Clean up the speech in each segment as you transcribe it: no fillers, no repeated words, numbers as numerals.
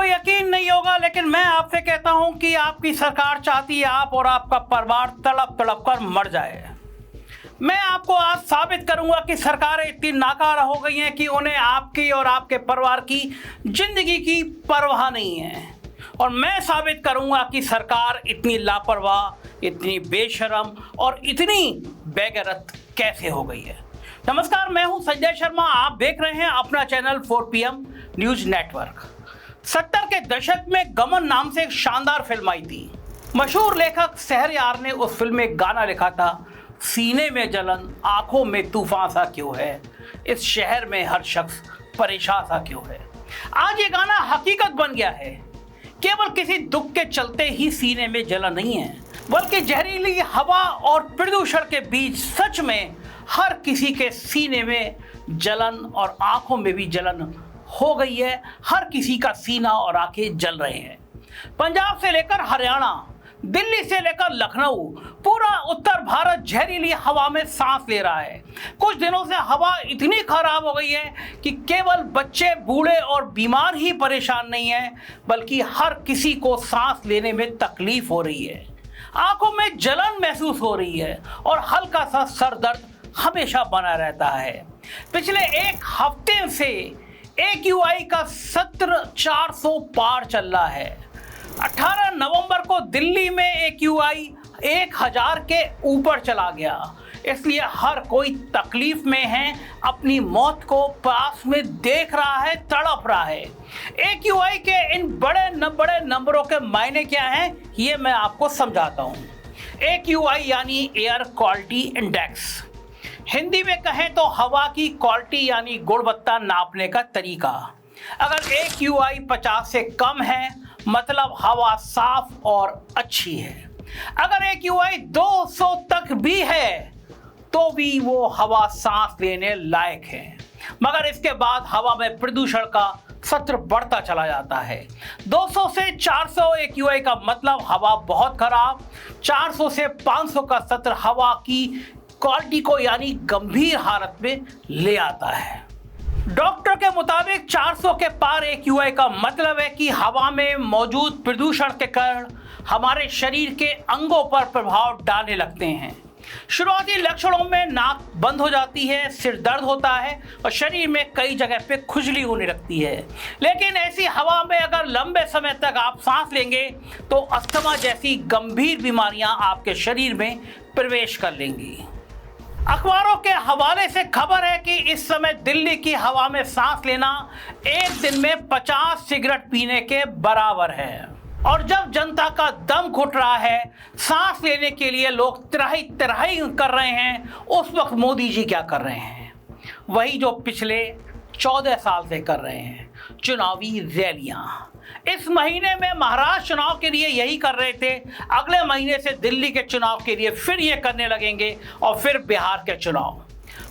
आपको यकीन नहीं होगा, लेकिन मैं आपसे कहता हूं कि आपकी सरकार चाहती है आप और आपका परिवार तड़प तड़प कर मर जाए। मैं आपको आज साबित करूंगा कि सरकारें इतनी नाकारा हो गई हैं कि उन्हें आपकी और आपके परिवार की जिंदगी की परवाह नहीं है। और मैं साबित करूंगा कि सरकार इतनी लापरवाह, इतनी बेशरम और इतनी बेगैरत कैसे हो गई है। नमस्कार, मैं हूं संजय शर्मा। आप देख रहे हैं अपना चैनल 4PM न्यूज नेटवर्क। 70 के दशक में गमन नाम से एक शानदार फिल्म आई थी। मशहूर लेखक शहरयार ने उस फिल्म में गाना लिखा था, सीने में जलन, आंखों में तूफान सा क्यों है, इस शहर में हर शख्स परेशान सा क्यों है। आज ये गाना हकीकत बन गया है। केवल किसी दुख के चलते ही सीने में जलन नहीं है, बल्कि जहरीली हवा और प्रदूषण के बीच सच में हर किसी के सीने में जलन और आंखों में भी जलन हो गई है। हर किसी का सीना और आंखें जल रहे हैं। पंजाब से लेकर हरियाणा, दिल्ली से लेकर लखनऊ, पूरा उत्तर भारत जहरीली हवा में सांस ले रहा है। कुछ दिनों से हवा इतनी खराब हो गई है कि केवल बच्चे, बूढ़े और बीमार ही परेशान नहीं हैं, बल्कि हर किसी को सांस लेने में तकलीफ हो रही है, आंखों में जलन महसूस हो रही है और हल्का सा सर दर्द हमेशा बना रहता है। पिछले एक हफ्ते से AQI का सत्र 400 पार चल रहा है। 18 नवंबर को दिल्ली में AQI 1000 के ऊपर चला गया। इसलिए हर कोई तकलीफ में है, अपनी मौत को पास में देख रहा है, तड़प रहा है। AQI के इन बड़े नंबरों के मायने क्या हैं, ये मैं आपको समझाता हूँ। AQI यानी एयर क्वालिटी इंडेक्स, हिंदी में कहें तो हवा की क्वालिटी यानी गुणवत्ता नापने का तरीका। अगर AQI 50 से कम है मतलब हवा साफ और अच्छी है। अगर AQI 200 तक भी है तो भी वो हवा सांस लेने लायक है। मगर इसके बाद हवा में प्रदूषण का सत्र बढ़ता चला जाता है। 200 से 400 AQI का मतलब हवा बहुत खराब, 400 से 500 का सत्र हवा की क्वालिटी को यानी गंभीर हालत में ले आता है। डॉक्टर के मुताबिक 400 के पार AQI का मतलब है कि हवा में मौजूद प्रदूषण के कारण हमारे शरीर के अंगों पर प्रभाव डालने लगते हैं। शुरुआती लक्षणों में नाक बंद हो जाती है, सिर दर्द होता है और शरीर में कई जगह पे खुजली होने लगती है। लेकिन ऐसी हवा में अगर लंबे समय तक आप सांस लेंगे तो अस्थमा जैसी गंभीर बीमारियां आपके शरीर में प्रवेश कर लेंगी। अखबारों के हवाले से खबर है कि इस समय दिल्ली की हवा में सांस लेना एक दिन में 50 सिगरेट पीने के बराबर है। और जब जनता का दम घुट रहा है, सांस लेने के लिए लोग त्राही कर रहे हैं, उस वक्त मोदी जी क्या कर रहे हैं? वही जो पिछले 14 साल से कर रहे हैं, चुनावी रैलियां। इस महीने में महाराष्ट्र चुनाव के लिए यही कर रहे थे, अगले महीने से दिल्ली के चुनाव के लिए फिर ये करने लगेंगे और फिर बिहार के चुनाव।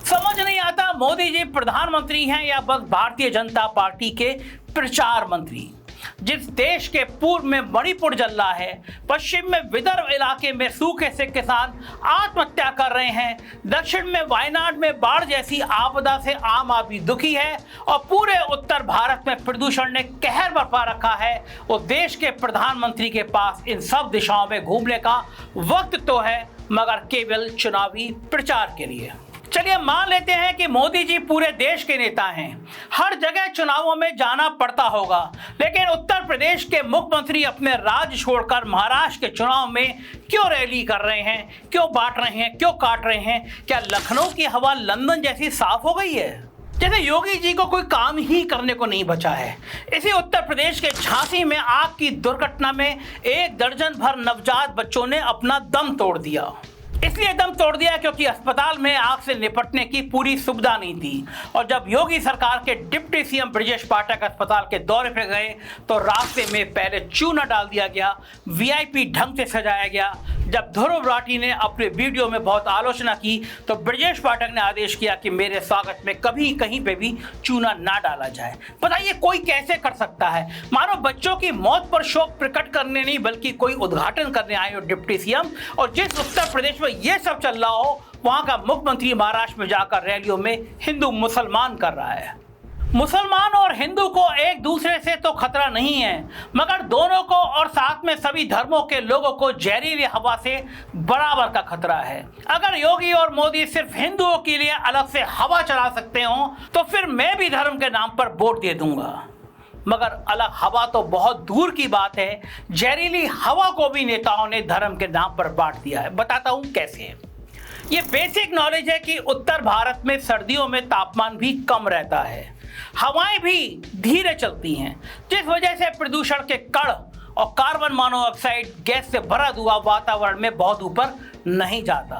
समझ नहीं आता मोदी जी प्रधानमंत्री हैं या बस भारतीय जनता पार्टी के प्रचार मंत्री। जिस देश के पूर्व में मणिपुर जल रहा है, पश्चिम में विदर्भ इलाके में सूखे से किसान आत्महत्या कर रहे हैं, दक्षिण में वायनाड में बाढ़ जैसी आपदा से आम आदमी दुखी है और पूरे उत्तर भारत में प्रदूषण ने कहर बरपा रखा है, वो देश के प्रधानमंत्री के पास इन सब दिशाओं में घूमने का वक्त तो है, मगर केवल चुनावी प्रचार के लिए। चलिए मान लेते हैं कि मोदी जी पूरे देश के नेता हैं, हर जगह चुनावों में जाना पड़ता होगा, लेकिन उत्तर प्रदेश के मुख्यमंत्री अपने राज्य छोड़कर महाराष्ट्र के चुनाव में क्यों रैली कर रहे हैं, क्यों बांट रहे हैं, क्यों काट रहे हैं? क्या लखनऊ की हवा लंदन जैसी साफ हो गई है? जैसे योगी जी को कोई काम ही करने को नहीं बचा है। इसी उत्तर प्रदेश के झांसी में आग की दुर्घटना में 1 दर्जन भर नवजात बच्चों ने अपना दम तोड़ दिया। इसलिए दम तोड़ दिया क्योंकि अस्पताल में आग से निपटने की पूरी सुविधा नहीं थी। और जब योगी सरकार के डिप्टी सीएम ब्रजेश पाठक अस्पताल के दौरे पर गए तो रास्ते में पहले चूना डाल दिया गया, VIP ढंग से सजाया गया। जब ध्रुव राठी ने अपने वीडियो में बहुत आलोचना की तो ब्रजेश पाठक ने आदेश किया कि मेरे स्वागत में कभी कहीं पे भी चूना ना डाला जाए। बताइए कोई कैसे कर सकता है? मानो बच्चों की मौत पर शोक प्रकट करने नहीं बल्कि कोई उद्घाटन करने आए हो डिप्टी सीएम, और जिस उत्तर प्रदेश में ये सब चल रहा हो वहां का मुख्यमंत्री महाराष्ट्र में जाकर रैलियों में हिंदू मुसलमान कर रहा है। मुसलमान और हिंदू को एक दूसरे से तो खतरा नहीं है, मगर दोनों को और साथ में सभी धर्मों के लोगों को जहरीली हवा से बराबर का खतरा है। अगर योगी और मोदी सिर्फ हिंदुओं के लिए अलग से हवा चला सकते हो तो फिर मैं भी धर्म के नाम पर वोट दे दूंगा। मगर अलग हवा तो बहुत दूर की बात है, जहरीली हवा को भी नेताओं ने धर्म के नाम पर बांट दिया है। बताता हूं कैसे। ये बेसिक नॉलेज है कि उत्तर भारत में सर्दियों में तापमान भी कम रहता है, हवाएं भी धीरे चलती हैं, जिस वजह से प्रदूषण के कण और कार्बन मोनोऑक्साइड गैस से भरा धुआं वातावरण में बहुत ऊपर नहीं जाता,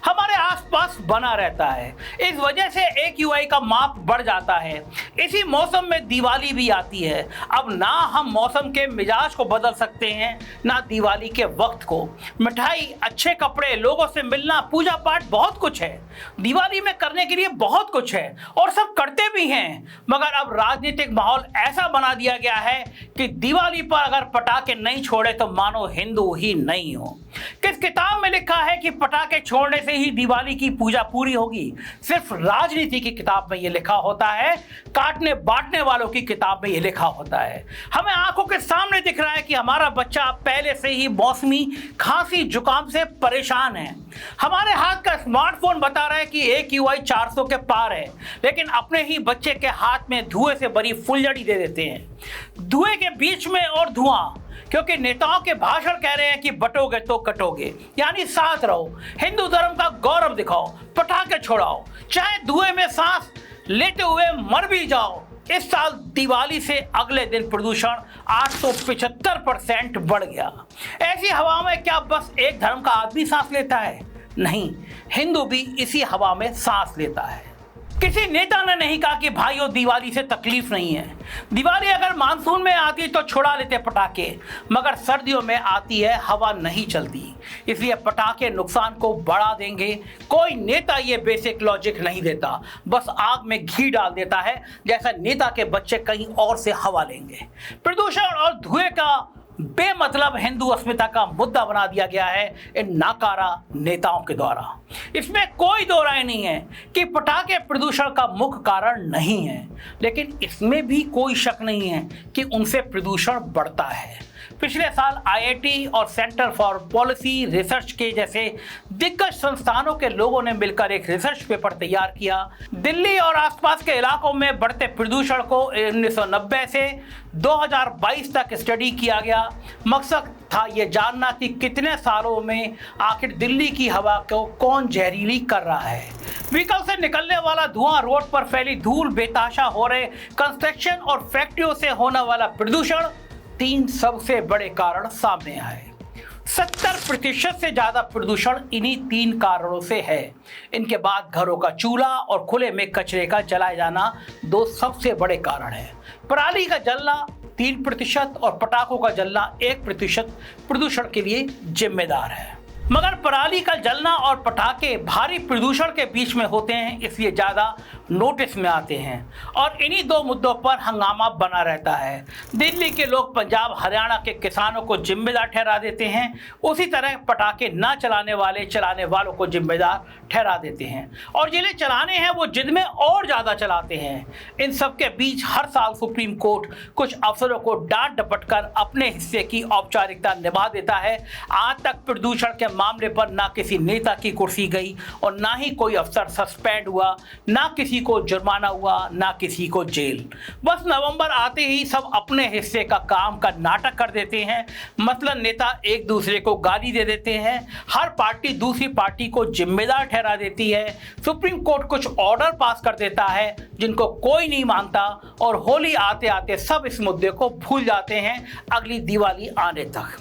हमारे आसपास बना रहता है। इस वजह से AQI का माप बढ़ जाता है। इसी मौसम में दिवाली भी आती है। अब ना हम मौसम के मिजाज को बदल सकते हैं, ना दिवाली के वक्त को। मिठाई, अच्छे कपड़े, लोगों से मिलना, पूजा पाठ, बहुत कुछ है दिवाली में करने के लिए, बहुत कुछ है और सब करते भी हैं। मगर अब राजनीतिक माहौल ऐसा बना दिया गया है कि दिवाली पर अगर पटाखे नहीं छोड़े तो मानो हिंदू ही नहीं हो। किस किताब में लिखा है कि पटाखे छोड़ने से ही दिवाली की पूजा पूरी होगी? सिर्फ राजनीति की किताब में यह लिखा होता है, काटने बांटने वालों की किताब में यह लिखा होता है। हमें आंखों के सामने दिख रहा है कि हमारा बच्चा पहले से ही मौसमी खांसी जुकाम से परेशान है। हमारे हाथ का स्मार्टफोन बता रहा है कि AQI 400 के पार है, लेकिन अपने ही बच्चे के हाथ में धुएं से भरी फुलझड़ी दे देते हैं। धुएं के बीच में और धुआं, क्योंकि नेताओं के भाषण कह रहे हैं कि बटोगे तो कटोगे, यानी साथ रहो, हिंदू धर्म का गौरव दिखाओ, पटाखे छोड़ाओ, चाहे धुएं में सांस लेते हुए मर भी जाओ। इस साल दिवाली से अगले दिन प्रदूषण 875% बढ़ गया। ऐसी हवा में क्या बस एक धर्म का आदमी सांस लेता है? नहीं, हिंदू भी इसी हवा में सांस लेता है। किसी नेता ने नहीं कहा कि भाइयों दिवाली से तकलीफ नहीं है। दिवाली अगर मानसून में आती तो छुड़ा लेते पटाखे, मगर सर्दियों में आती है, हवा नहीं चलती, इसलिए पटाखे नुकसान को बढ़ा देंगे। कोई नेता ये बेसिक लॉजिक नहीं देता, बस आग में घी डाल देता है, जैसा नेता के बच्चे कहीं और से हवा लेंगे। प्रदूषण और धुएं का बेमतलब हिंदू अस्मिता का मुद्दा बना दिया गया है इन नाकारा नेताओं के द्वारा। इसमें कोई दो राय नहीं है कि पटाखे प्रदूषण का मुख्य कारण नहीं है, लेकिन इसमें भी कोई शक नहीं है कि उनसे प्रदूषण बढ़ता है। पिछले साल IIT और सेंटर फॉर पॉलिसी रिसर्च के जैसे दिग्गज संस्थानों के लोगों ने मिलकर एक रिसर्च पेपर तैयार किया। दिल्ली और आसपास के इलाकों में बढ़ते प्रदूषण को 1990 से 2022 तक स्टडी किया गया। मकसद था ये जानना कि कितने सालों में आखिर दिल्ली की हवा को कौन जहरीली कर रहा है। व्हीकल से निकलने वाला धुआं, रोड पर फैली धूल, बेतहाशा हो रहे कंस्ट्रक्शन और फैक्ट्रियों से होने वाला प्रदूषण, 3 सबसे बड़े कारण सामने आए। 70% से ज्यादा प्रदूषण इन्हीं 3 कारणों से है। इनके बाद घरों का चूल्हा और खुले में कचरे का जलाया जाना 2 सबसे बड़े कारण हैं। पराली का जलना 3% और पटाखों का जलना 1% प्रदूषण के लिए जिम्मेदार है। मगर पराली का जलना और पटाखे भारी प्रदूषण के बीच में होते हैं, इसलिए ज़्यादा नोटिस में आते हैं और इन्हीं 2 मुद्दों पर हंगामा बना रहता है। दिल्ली के लोग पंजाब हरियाणा के किसानों को जिम्मेदार ठहरा देते हैं, उसी तरह पटाखे न चलाने वालों को जिम्मेदार ठहरा देते हैं और जिन्हें चलाने हैं वो जिद में और ज़्यादा चलाते हैं। इन सब के बीच हर साल सुप्रीम कोर्ट कुछ अफसरों को डांट डपट कर अपने हिस्से की औपचारिकता निभा देता है। आज तक प्रदूषण के मामले पर ना किसी नेता की कुर्सी गई और ना ही कोई अफसर सस्पेंड हुआ, ना किसी को जुर्माना हुआ, ना किसी को जेल। बस नवंबर आते ही सब अपने हिस्से का काम का नाटक कर देते हैं। मतलब नेता एक दूसरे को गाली दे देते हैं, हर पार्टी दूसरी पार्टी को जिम्मेदार ठहरा देती है, सुप्रीम कोर्ट कुछ ऑर्डर पास कर देता है जिनको कोई नहीं मानता और होली आते आते सब इस मुद्दे को भूल जाते हैं अगली दिवाली आने तक।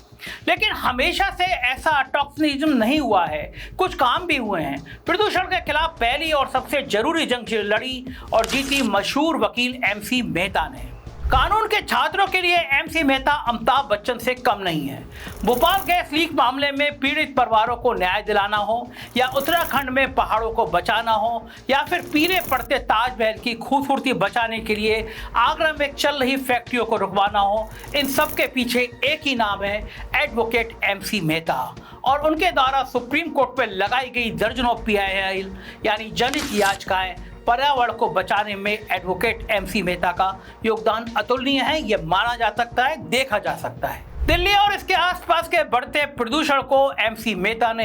लेकिन हमेशा से ऐसा टॉक्सिज्म नहीं हुआ है, कुछ काम भी हुए हैं। प्रदूषण के खिलाफ पहली और सबसे जरूरी जंग लड़ी और जीती मशहूर वकील MC मेहता ने। कानून के छात्रों के लिए MC मेहता अमिताभ बच्चन से कम नहीं है। भोपाल गैस लीक मामले में पीड़ित परिवारों को न्याय दिलाना हो या उत्तराखंड में पहाड़ों को बचाना हो या फिर पीले पड़ते ताजमहल की खूबसूरती बचाने के लिए आगरा में चल रही फैक्ट्रियों को रुकवाना हो, इन सब के पीछे एक ही नाम है, एडवोकेट MC मेहता। और उनके द्वारा सुप्रीम कोर्ट पर लगाई गई दर्जनों PIL यानी जनहित याचिकाएं पर्यावरण को बचाने में एडवोकेट MC मेहता का योगदान अतुलनीय है। यह माना जा सकता है, देखा जा सकता है। दिल्ली और इसके आसपास के बढ़ते प्रदूषण को MC मेहता ने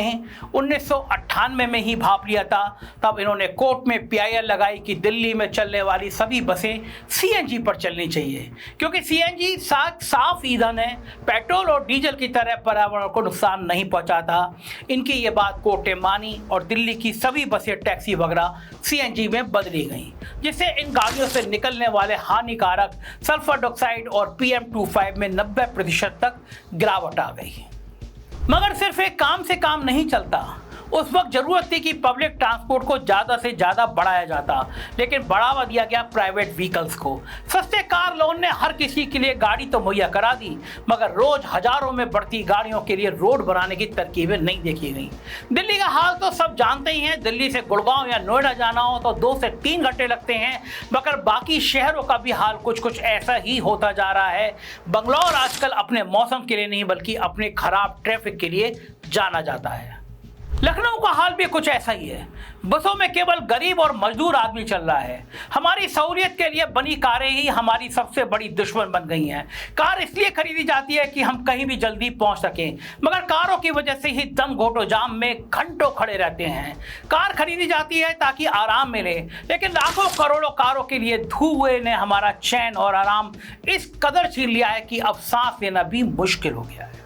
1998 में ही भांप लिया था। तब इन्होंने कोर्ट में PIL लगाई कि दिल्ली में चलने वाली सभी बसें CNG पर चलनी चाहिए, क्योंकि CNG साफ ईंधन है, पेट्रोल और डीजल की तरह पर्यावरण को नुकसान नहीं पहुंचाता। इनकी ये बात कोर्ट ने मानी और दिल्ली की सभी बसें, टैक्सी वगैरह CNG में बदली गई, जिससे इन गाड़ियों से निकलने वाले हानिकारक सल्फर डाइऑक्साइड और PM2.5 में 90% तक गिरावट आ गई। मगर सिर्फ एक काम से काम नहीं चलता। उस वक्त जरूरत थी कि पब्लिक ट्रांसपोर्ट को ज़्यादा से ज़्यादा बढ़ाया जाता, लेकिन बढ़ावा दिया गया प्राइवेट व्हीकल्स को। सस्ते कार लोन ने हर किसी के लिए गाड़ी तो मुहैया करा दी, मगर रोज हजारों में बढ़ती गाड़ियों के लिए रोड बनाने की तरकीबें नहीं देखी गई। दिल्ली का हाल तो सब जानते ही हैं। दिल्ली से गुड़गांव या नोएडा जाना हो तो 2 से 3 घंटे लगते हैं, मगर बाकी शहरों का भी हाल कुछ ऐसा ही होता जा रहा है। बंगलौर आजकल अपने मौसम के लिए नहीं बल्कि अपने खराब ट्रैफिक के लिए जाना जाता है। लखनऊ का हाल भी कुछ ऐसा ही है। बसों में केवल गरीब और मजदूर आदमी चल रहा है। हमारी सहूलियत के लिए बनी कारें ही हमारी सबसे बड़ी दुश्मन बन गई हैं। कार इसलिए खरीदी जाती है कि हम कहीं भी जल्दी पहुंच सकें, मगर कारों की वजह से ही दम घोटो जाम में घंटों खड़े रहते हैं। कार खरीदी जाती है ताकि आराम मिले, लेकिन लाखों करोड़ों कारों के लिए धुएं ने हमारा चैन और आराम इस कदर छीन लिया है कि अब सांस लेना भी मुश्किल हो गया है।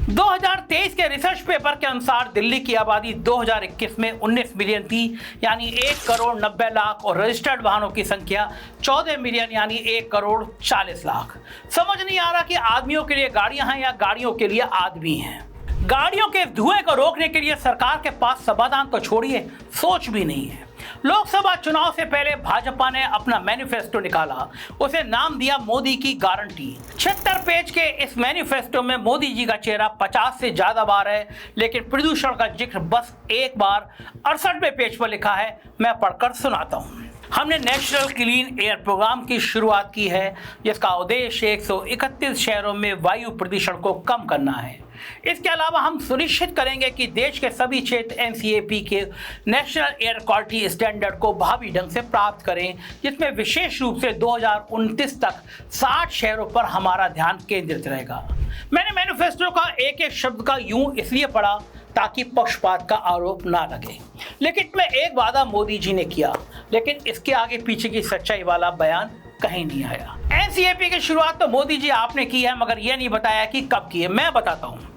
2023 के रिसर्च पेपर के अनुसार दिल्ली की आबादी 2021 में 19 मिलियन थी, यानी 1 करोड़ 90 लाख, और रजिस्टर्ड वाहनों की संख्या 14 मिलियन यानी 1 करोड़ 40 लाख। समझ नहीं आ रहा कि आदमियों के लिए गाड़ियां हैं या गाड़ियों के लिए आदमी हैं। गाड़ियों के धुएं को रोकने के लिए सरकार के पास समाधान तो छोड़िए, सोच भी नहीं है। लोकसभा चुनाव से पहले भाजपा ने अपना मैनिफेस्टो निकाला, उसे नाम दिया मोदी की गारंटी। 76 पेज के इस मैनिफेस्टो में मोदी जी का चेहरा 50 से ज्यादा बार है, लेकिन प्रदूषण का जिक्र बस एक बार 68वें पेज पर लिखा है। मैं पढ़कर सुनाता हूँ। हमने नेशनल क्लीन एयर प्रोग्राम की शुरुआत की है, जिसका उद्देश्य 131 शहरों में वायु प्रदूषण को कम करना है। इसके अलावा हम सुनिश्चित करेंगे कि देश के सभी क्षेत्र NCAP के नेशनल एयर क्वालिटी स्टैंडर्ड को प्रभावी ढंग से प्राप्त करें, जिसमें विशेष रूप से 2029 तक 60 शहरों पर हमारा ध्यान केंद्रित रहेगा। मैंने मैनिफेस्टो का एक शब्द का यूं इसलिए पढ़ा ताकि पक्षपात का आरोप ना लगे, लेकिन मैं एक वादा मोदी जी ने किया, लेकिन इसके आगे पीछे की सच्चाई वाला बयान कहीं नहीं आया। NCAP की शुरुआत तो मोदी जी आपने की है, मगर यह नहीं बताया कि कब की है। मैं बताता हूँ।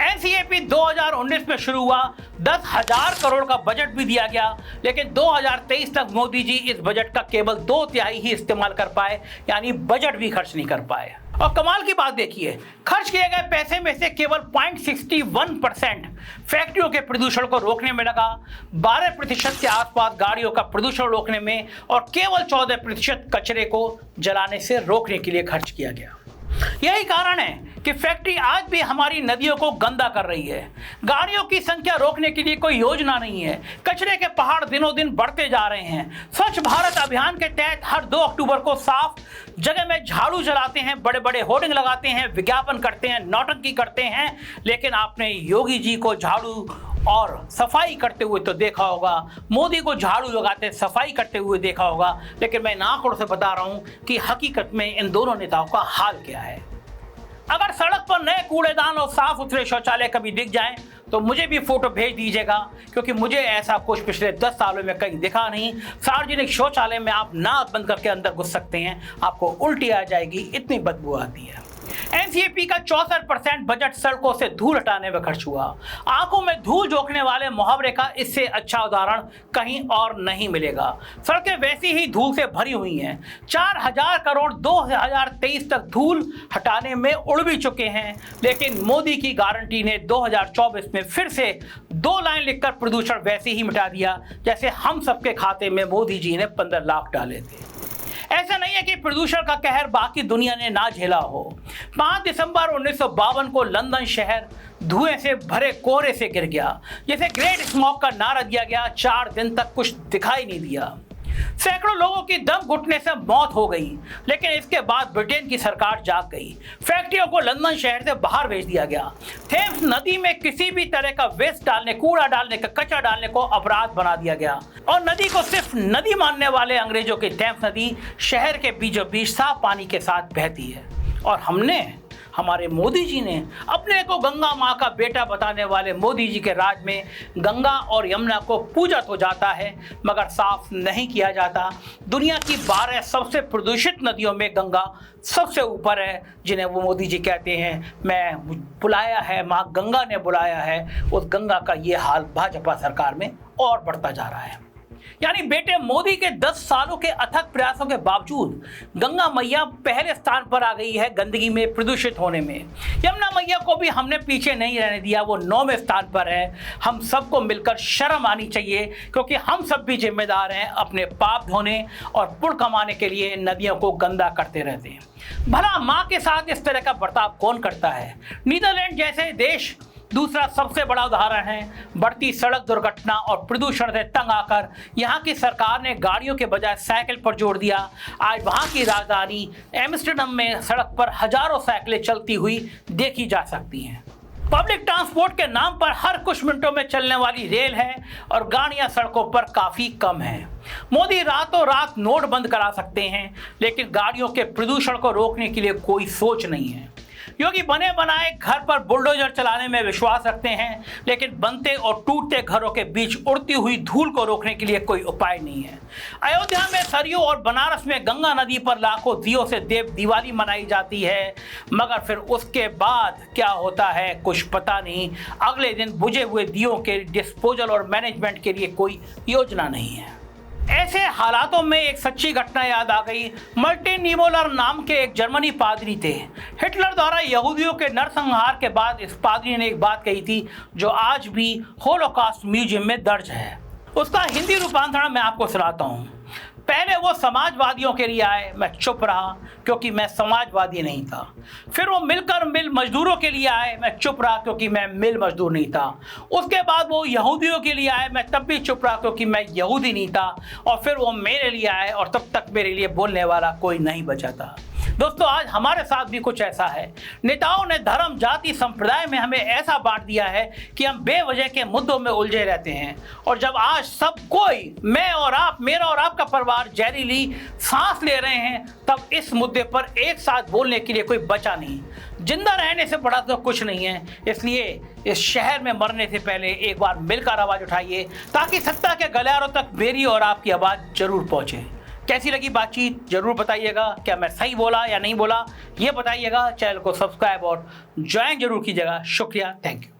NCAP 2019 में शुरू हुआ, 10,000 करोड़ का बजट भी दिया गया, लेकिन 2023 तक मोदी जी इस बजट का केवल 2/3 ही इस्तेमाल कर पाए, यानी बजट भी खर्च नहीं कर पाए। और कमाल की बात देखिए, खर्च किए गए पैसे में से केवल 0.61% फैक्ट्रियों के प्रदूषण को रोकने में लगा, 12% के आसपास गाड़ियों का प्रदूषण रोकने में, और केवल 14% कचरे को जलाने से रोकने के लिए खर्च किया गया। यही कारण है कि फैक्ट्री आज भी हमारी नदियों को गंदा कर रही है। गाड़ियों की संख्या रोकने के लिए कोई योजना नहीं है। कचरे के पहाड़ दिनों दिन बढ़ते जा रहे हैं। स्वच्छ भारत अभियान के तहत हर 2 अक्टूबर को साफ जगह में झाड़ू जलाते हैं, बड़े बड़े होर्डिंग लगाते हैं, विज्ञापन करते हैं, नौटंकी करते हैं, लेकिन आपने योगी जी को झाड़ू और सफाई करते हुए तो देखा होगा, मोदी को झाड़ू लगाते सफाई करते हुए देखा होगा, लेकिन मैं आंकड़ों से बता रहा हूं कि हकीकत में इन दोनों नेताओं का हाल क्या है। अगर सड़क पर नए कूड़ेदान और साफ सुथरे शौचालय कभी दिख जाएं तो मुझे भी फोटो भेज दीजिएगा, क्योंकि मुझे ऐसा कुछ पिछले 10 सालों में कहीं दिखा नहीं। सार्वजनिक शौचालय में आप नाक बंद करके अंदर घुस सकते हैं, आपको उल्टी आ जाएगी, इतनी बदबू आती है। NCAP का 64% बजट सड़कों से धूल हटाने में खर्च हुआ। आंखों में धूल झोंकने वाले मुहावरे का इससे अच्छा उदाहरण कहीं और नहीं मिलेगा। सड़कें वैसी ही धूल से भरी हुई हैं। 4,000 करोड़ 2023 तक धूल हटाने में उड़ भी चुके हैं, लेकिन मोदी की गारंटी ने 2024 में फिर से 2 लाइन लिखकर प्रदूषण वैसे ही मिटा दिया जैसे हम सबके खाते में मोदी जी ने 15 लाख डाले थे। ऐसा नहीं है कि प्रदूषण का कहर बाकी दुनिया ने ना झेला हो। 5 दिसंबर 1952 को लंदन शहर धुएं से भरे कोहरे से गिर गया, जिसे ग्रेट स्मॉग का नारा दिया गया। 4 दिन तक कुछ दिखाई नहीं दिया। सैकड़ों लोगों की दम घुटने से मौत हो गई, लेकिन इसके बाद ब्रिटेन की सरकार जाग गई। फैक्ट्रियों को लंदन शहर से बाहर भेज दिया गया। थेम्स नदी में किसी भी तरह का वेस्ट डालने, कूड़ा डालने का, कचरा डालने को अपराध बना दिया गया और नदी को सिर्फ नदी मानने वाले अंग्रेजों की थेम्स नदी शहर के बीचों बीच साफ पानी के साथ बहती है। और हमारे मोदी जी ने अपने को गंगा माँ का बेटा बताने वाले मोदी जी के राज में गंगा और यमुना को पूजा तो जाता है मगर साफ नहीं किया जाता। दुनिया की 12 सबसे प्रदूषित नदियों में गंगा सबसे ऊपर है, जिन्हें वो मोदी जी कहते हैं मैं बुलाया है, माँ गंगा ने बुलाया है। उस गंगा का ये हाल भाजपा सरकार में और बढ़ता जा रहा है। यानी बेटे मोदी के 10 सालों के अथक प्रयासों के बावजूद गंगा मैया पहले स्थान पर आ गई है गंदगी में, प्रदूषित होने में। यमुना मैया को भी हमने पीछे नहीं रहने दिया, वो 9वें स्थान पर है। हम सबको मिलकर शर्म आनी चाहिए, क्योंकि हम सब भी जिम्मेदार हैं अपने पाप धोने और पुण्य कमाने के लिए नदियों को गंदा करते रहते हैं। भला माँ के साथ इस तरह का बर्ताव कौन करता है? नीदरलैंड जैसे देश दूसरा सबसे बड़ा उदाहरण है। बढ़ती सड़क दुर्घटना और प्रदूषण से तंग आकर यहाँ की सरकार ने गाड़ियों के बजाय साइकिल पर जोर दिया। आज वहाँ की राजधानी एम्स्टर्डम में सड़क पर हजारों साइकिलें चलती हुई देखी जा सकती हैं। पब्लिक ट्रांसपोर्ट के नाम पर हर कुछ मिनटों में चलने वाली रेल है और गाड़ियां सड़कों पर काफी कम हैं। मोदी रातों रात नोट बंद करा सकते हैं, लेकिन गाड़ियों के प्रदूषण को रोकने के लिए कोई सोच नहीं है। योगी बने बनाए घर पर बुलडोजर चलाने में विश्वास रखते हैं, लेकिन बनते और टूटते घरों के बीच उड़ती हुई धूल को रोकने के लिए कोई उपाय नहीं है। अयोध्या में सरयू और बनारस में गंगा नदी पर लाखों दियों से देव दिवाली मनाई जाती है, मगर फिर उसके बाद क्या होता है कुछ पता नहीं। अगले दिन बुझे हुए दियों के डिस्पोजल और मैनेजमेंट के लिए कोई योजना नहीं है। ऐसे हालातों में एक सच्ची घटना याद आ गई। मार्टिन निमोलर नाम के एक जर्मनी पादरी थे। हिटलर द्वारा यहूदियों के नरसंहार के बाद इस पादरी ने एक बात कही थी जो आज भी होलोकॉस्ट म्यूजियम में दर्ज है। उसका हिंदी रूपांतरण मैं आपको सुनाता हूँ। पहले वो समाजवादियों के लिए आए, मैं चुप रहा क्योंकि मैं समाजवादी नहीं था। फिर वो मिल मजदूरों के लिए आए, मैं चुप रहा क्योंकि मैं मिल मजदूर नहीं था। उसके बाद वो यहूदियों के लिए आए, मैं तब भी चुप रहा क्योंकि मैं यहूदी नहीं था। और फिर वो मेरे लिए आए और तब तक मेरे लिए बोलने वाला कोई नहीं बचा था। दोस्तों, आज हमारे साथ भी कुछ ऐसा है। नेताओं ने धर्म, जाति, संप्रदाय में हमें ऐसा बांट दिया है कि हम बेवजह के मुद्दों में उलझे रहते हैं। और जब आज सब कोई, मैं और आप, मेरा और आपका परिवार जहरीली सांस ले रहे हैं, तब इस मुद्दे पर एक साथ बोलने के लिए कोई बचा नहीं। जिंदा रहने से बड़ा तो कुछ नहीं है। इसलिए इस शहर में मरने से पहले एक बार मिलकर आवाज उठाइए, ताकि सत्ता के गलियारों तक मेरी और आपकी आवाज जरूर पहुंचे। कैसी लगी बातचीत जरूर बताइएगा। क्या मैं सही बोला या नहीं बोला ये बताइएगा। चैनल को सब्सक्राइब और ज्वाइन जरूर कीजिएगा। शुक्रिया, थैंक यू।